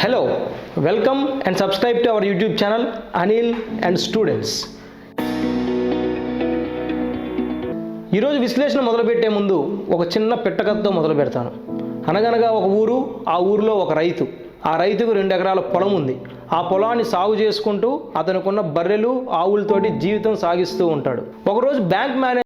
Hello, welcome and subscribe to our YouTube channel Anil and Students. ఈరోజు విశ్లేషణ మొదలుపెట్టే ముందు ఒక చిన్న పెట్టకథతో మొదలు పెడతాను. అనగనగా ఒక ఊరు, ఆ ఊరిలో ఒక రైతు. ఆ రైతుకు 2 ఎకరాల పొలం ఉంది. ఆ పొలాన్ని సాగు చేసుకుంటూ అతనుకున్న బర్రెలు, ఆవులతోటి జీవితం సాగిస్తూ ఉంటాడు. ఒకరోజు బ్యాంక్ మేనేజర్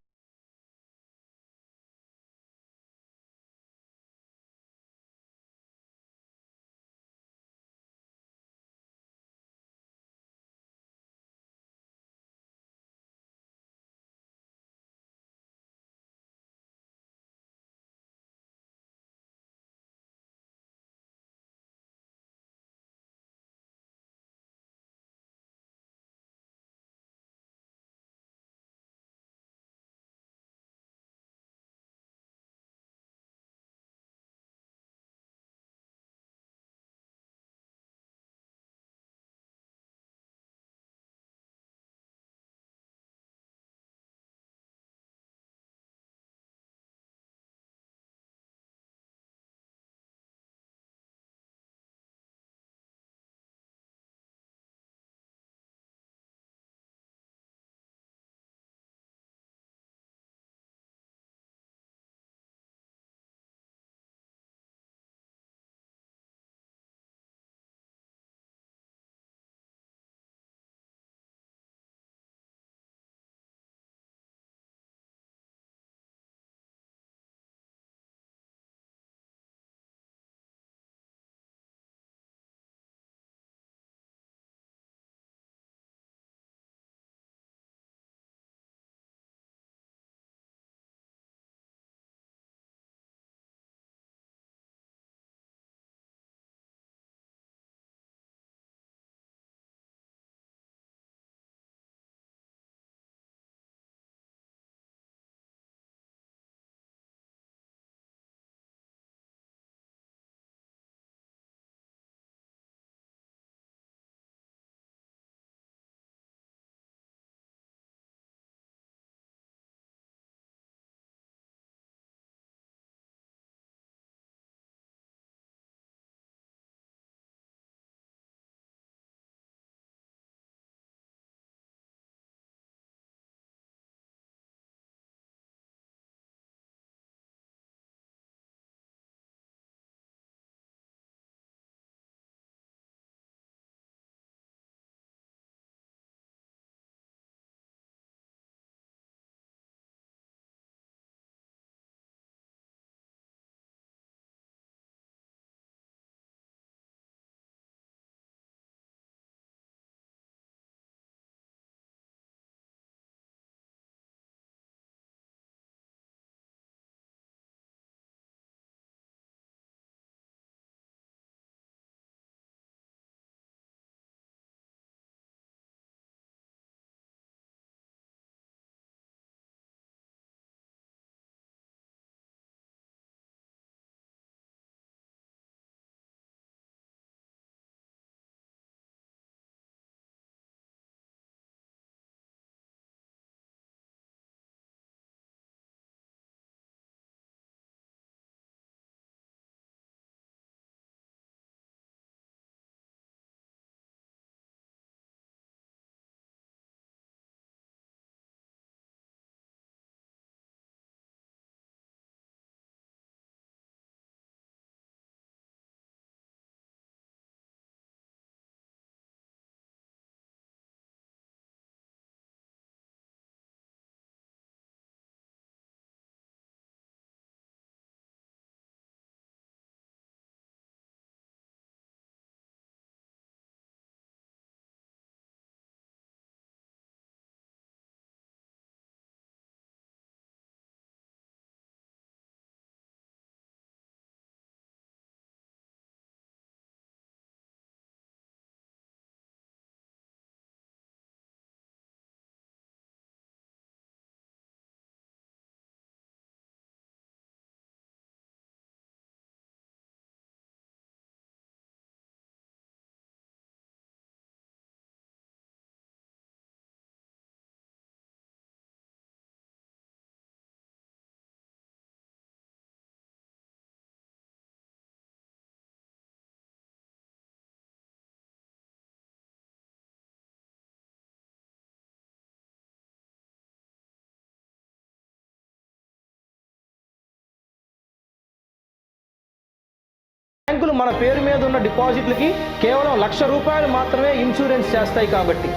మన పేరు మీద ఉన్న డిపాజిట్లకి కేవలం ₹1,00,000 మాత్రమే ఇన్సూరెన్స్ చేస్తాయి కాబట్టి.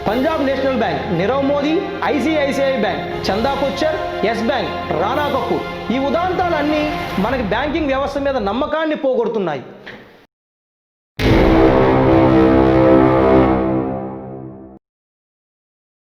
Punjab national bank, Nirav Modi, ICICI bank, చందా కొచ్చర్, ఎస్ బ్యాంక్, రాణా కపూర్ ఈ ఉదాంతాలన్నీ మనకి బ్యాంకింగ్ వ్యవస్థ మీద నమ్మకాన్ని పోగొడుతున్నాయి.